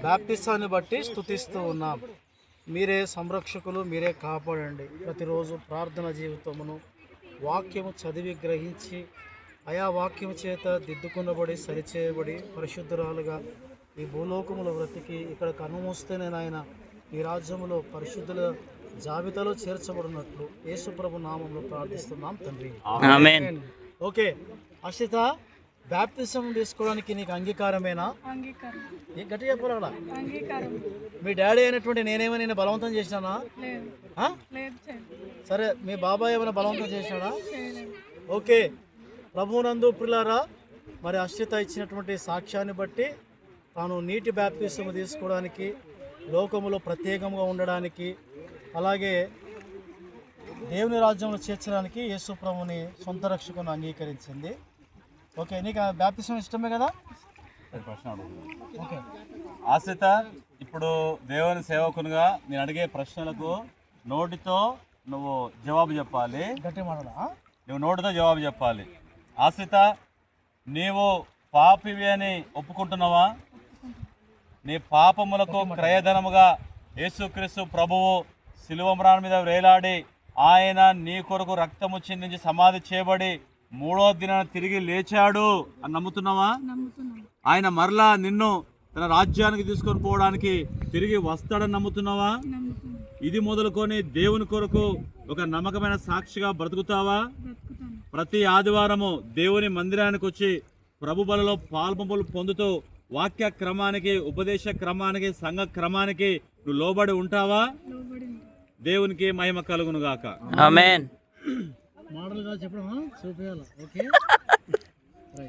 బాప్టిసాన్ని బట్టి స్తుతిస్తూ ఉన్నాం. మీరే సంరక్షకులు, మీరే కాపాడండి. ప్రతిరోజు ప్రార్థన జీవితమును వాక్యము చదివి గ్రహించి ఆయా వాక్యము చేత దిద్దుకున్నబడి సరిచేయబడి పరిశుద్ధురాలుగా ఈ భూలోకములో బ్రతికి ఇక్కడ కనుమూస్తేనే నాయన ఈ రాజ్యములో పరిశుద్ధుల జాబితాలో చేర్చబడినట్లు యేసు ప్రభు నామంలో ప్రార్థిస్తున్నాం తండ్రి. ఆమేన్. ఓకే అశ్రిత, బాప్తిజం తీసుకోవడానికి నీకు అంగీకారమేనా? గట్టిగా చెప్పాలా? మీ డాడీ అయినటువంటి నేనేమో నేను బలవంతం చేసినానా? సరే, మీ బాబాయ్ ఏమైనా బలవంతం చేసినాడా? ఓకే, ప్రభువునందు ప్రియులారా, మరి అశ్రిత ఇచ్చినటువంటి సాక్ష్యాన్ని బట్టి తాను నీటి బాప్తిజం తీసుకోవడానికి, లోకములో ప్రత్యేకంగా ఉండడానికి, అలాగే దేవుని రాజ్యంలో చేర్చడానికి యేసు ప్రభుని సొంత రక్షకుని అంగీకరించింది. ఓకే, నీకు బాప్తిజం ఇష్టమే కదా? ప్రశ్న అడుగుతుంది. ఓకే ఆశ్రిత, ఇప్పుడు దేవుని సేవకునిగా నేను అడిగే ప్రశ్నలకు నోటితో నువ్వు జవాబు చెప్పాలి. గట్టి మాట్లాడా? నువ్వు నోటితో జవాబు చెప్పాలి. ఆశ్రిత, నీవు పాపివి అని ఒప్పుకుంటున్నావా? నీ పాపములకు క్రయధనముగా యేసుక్రీస్తు ప్రభువు శిలువ మ్రాను మీద వేలాడి ఆయన నీ కొరకు రక్తము చిందించి సమాధి చేయబడి 3వ దినాన తిరిగి లేచాడు అని నమ్ముతున్నావా? ఆయన మరలా నిన్ను తన రాజ్యానికి తీసుకొని పోవడానికి తిరిగి వస్తాడని నమ్ముతున్నావా? ఇది మొదలుకొని దేవుని కొరకు ఒక నమ్మకమైన సాక్షిగా బ్రతుకుతావా? ప్రతి ఆదివారము దేవుని మందిరానికి వచ్చి ప్రభు బలలో పాల్పంపులు పొందుతూ వాక్య క్రమానికి, ఉపదేశ క్రమానికి, సంఘ క్రమానికి నువ్వు లోబడి ఉంటావా? దేవునికి మహిమ కలుగును గాక. ఆమేన్. మోడల్గా చెప్పడం చూపించాలి. ఓకే